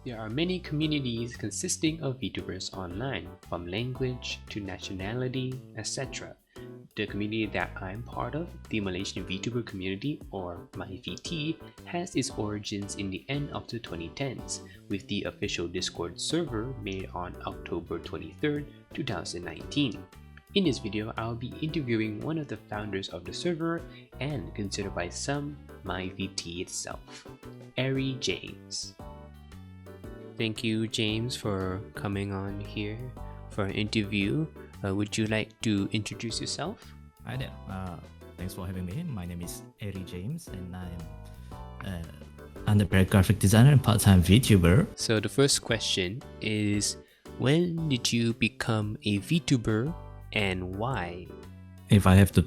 There are many communities consisting of VTubers online, from language to nationality, etc. The community that I'm part of, the Malaysian VTuber community or MyVT, has its origins in the end of the 2010s, with the official Discord server made on October 23, 2019. In this video, I'll be interviewing one of the founders of the server and considered by some MyVT itself, Eri James. Thank you, James, for coming on here for an interview. Would you like to introduce yourself? Hi there. Thanks for having me. My name is Eri James, and I'm undergrad graphic designer and part-time VTuber. So the first question is, when did you become a VTuber and why? If I have to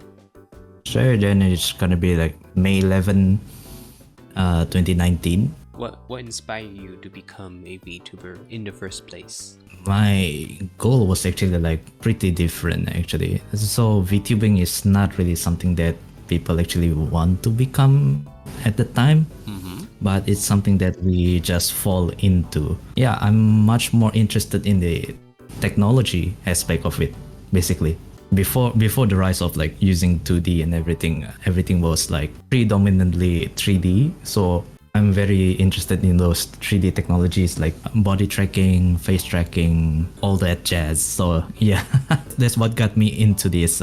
share, then it's gonna be like May 11, 2019. What inspired you to become a VTuber in the first place? My goal was actually like pretty different actually. So VTubing is not really something that people actually want to become at the time, but it's something that we just fall into. Yeah, I'm much more interested in the technology aspect of it, basically. Before the rise of like using 2D and everything was like predominantly 3D. So I'm very interested in those 3D technologies like body tracking, face tracking, all that jazz. So yeah, that's what got me into this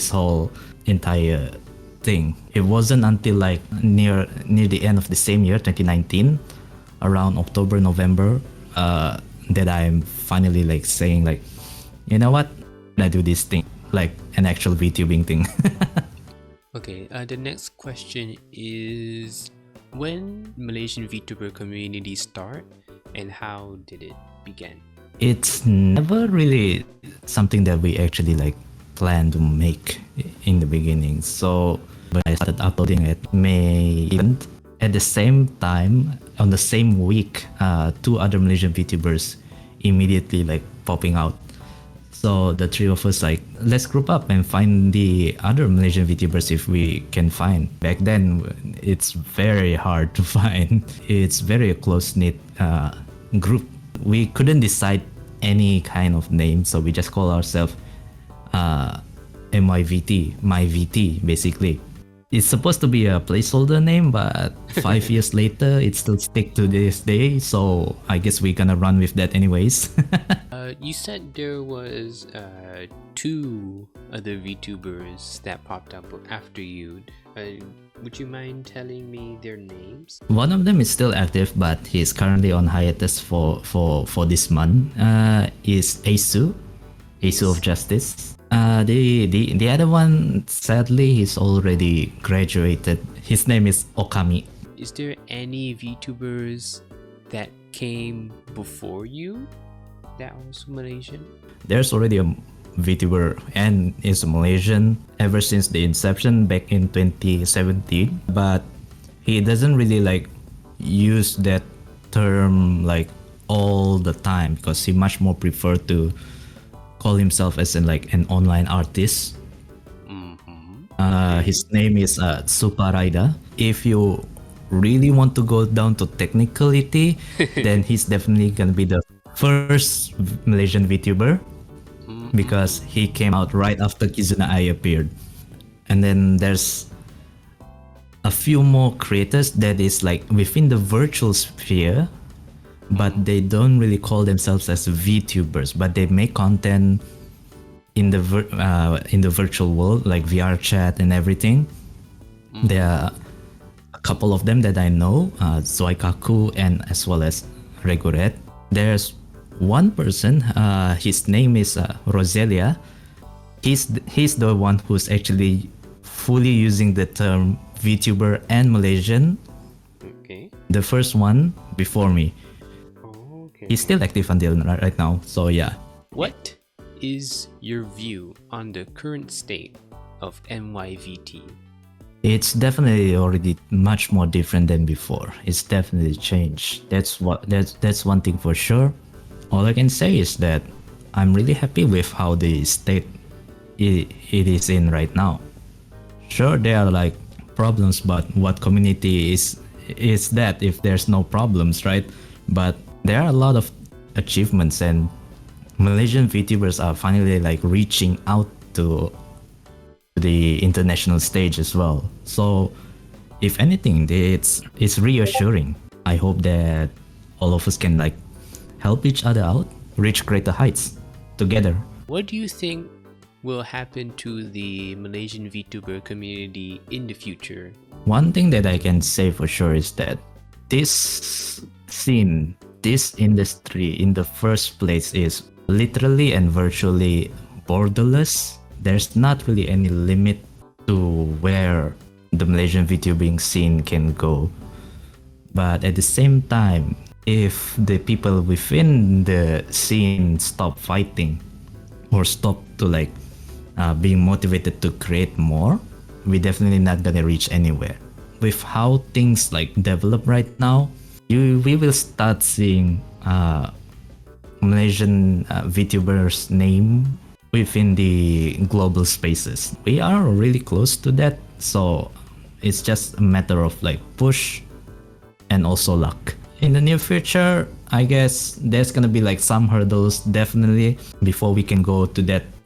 whole entire thing. It wasn't until like near the end of the same year, 2019, around October, November, that I'm finally like saying like, you know what, I do this thing, like an actual VTubing thing. Okay, the next question is, when Malaysian VTuber community start and how did it begin? It's never really something that we actually like plan to make in the beginning. So when I started uploading at May 11th, at the same time, on the same week, two other Malaysian VTubers immediately like popping out. So the three of us like, let's group up and find the other Malaysian VTubers if we can find. Back then, it's very hard to find. It's very close-knit group. We couldn't decide any kind of name, so we just call ourselves MYVT, MyVT, basically. It's supposed to be a placeholder name, but 5 years later, it still stick to this day. So I guess we're gonna run with that anyways. You said there was two other VTubers that popped up after you. Would you mind telling me their names? One of them is still active, but he's currently on hiatus for this month. Is Asu of Justice. The other one, sadly, he's already graduated. His name is Okami. Is there any VTubers that came before you that are also Malaysian? There's already a VTuber and is Malaysian ever since the inception back in 2017, but he doesn't really like use that term like all the time because he much more prefer to call himself as an online artist. His name is Suparaida. If you really want to go down to technicality, then he's definitely gonna be the first Malaysian VTuber because he came out right after Kizuna Ai appeared. And then there's a few more creators that is like within the virtual sphere, but they don't really call themselves as VTubers, but they make content in the virtual world, like VR chat and everything. There are a couple of them that I know, Zoikaku and as well as Regoret. There's one person, his name is Roselia. He's the one who's actually fully using the term VTuber and Malaysian. Okay. The first one before me. Okay. He's still active until right now, so yeah. What is your view on the current state of MYVT? It's definitely already much more different than before. It's definitely changed. That's one thing for sure. All I can say is that I'm really happy with how the state it is in right now. Sure, there are like problems, but what community is that if there's no problems, right? But there are a lot of achievements, and Malaysian VTubers are finally like reaching out to the international stage as well. So if anything, it's reassuring. I hope that all of us can like help each other out, reach greater heights together. What do you think will happen to the Malaysian VTuber community in the future? One thing that I can say for sure is that this scene, this industry in the first place is literally and virtually borderless. There's not really any limit to where the Malaysian VTubing scene can go. But at the same time, if the people within the scene stop fighting or stop to like being motivated to create more, we definitely not gonna reach anywhere. With how things like develop right now, we will start seeing Malaysian VTubers name within the global spaces. We are really close to that, so it's just a matter of like push and also luck. In the near future, I guess there's gonna be like some hurdles definitely before we can go to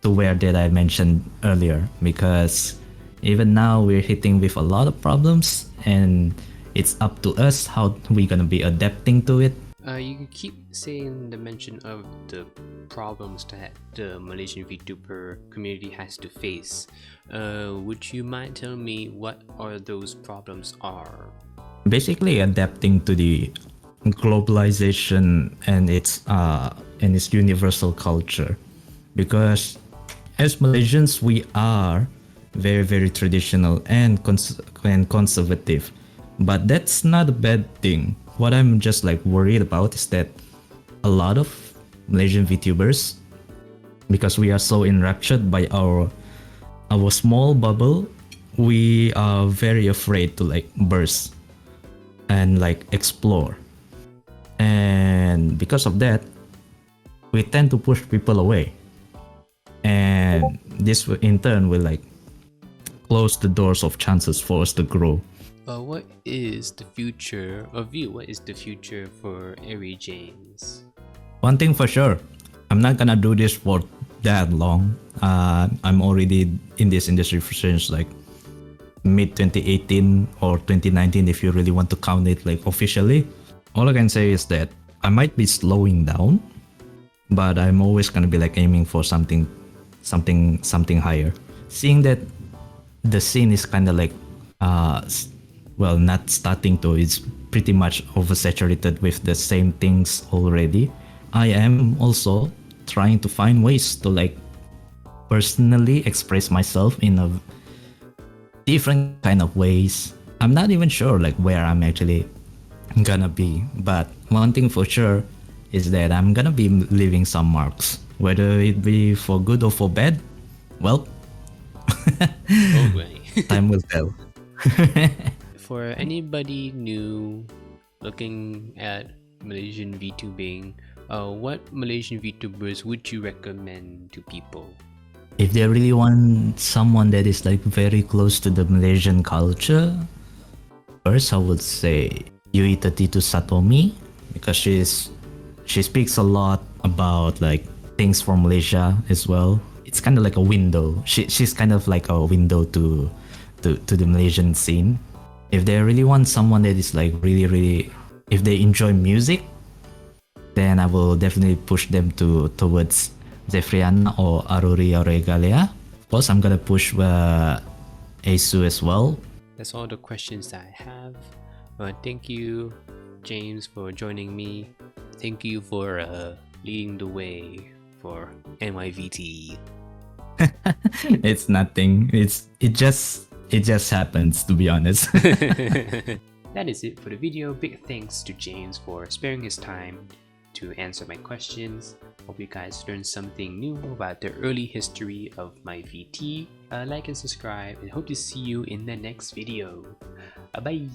where that I mentioned earlier, because even now we're hitting with a lot of problems, and it's up to us how we're gonna be adapting to it. You keep saying the mention of the problems that the Malaysian VTuber community has to face. Would you mind telling me what are those problems are? Basically adapting to the globalization and its universal culture, because as Malaysians we are very very traditional and conservative, but that's not a bad thing. What I'm just like worried about is that a lot of Malaysian VTubers, because we are so enraptured by our small bubble, we are very afraid to like burst and like explore, and because of that we tend to push people away, and this in turn will like close the doors of chances for us to grow. What is the future of you? What is the future for Eri James? One thing for sure, I'm not gonna do this for that long. I'm already in this industry since like mid 2018 or 2019 if you really want to count it like officially. All I can say is that I might be slowing down, but I'm always gonna be like aiming for something higher. Seeing that the scene is kind of like well, not starting to, it's pretty much oversaturated with the same things already. I am also trying to find ways to like personally express myself in a different kind of ways. I'm not even sure like where I'm actually gonna be, but one thing for sure is that I'm gonna be leaving some marks, whether it be for good or for bad. Well, time will tell. For anybody new looking at Malaysian VTubing, what Malaysian VTubers would you recommend to people? If they really want someone that is like very close to the Malaysian culture, first I would say Yuitatitu Satomi, because she speaks a lot about like things from Malaysia as well. It's kind of like a window. She's kind of like a window to the Malaysian scene. If they really want someone that is like really, if they enjoy music, then I will definitely push them towards Zefriana or Aruri Auregalia. Of course, I'm gonna push Asu as well. That's all the questions that I have. Thank you, James, for joining me. Thank you for leading the way for NYVT. It's nothing. It just happens, to be honest. That is it for the video. Big thanks to James for sparing his time to answer my questions. Hope you guys learned something new about the early history of my VT. Like and subscribe, and hope to see you in the next video. Bye.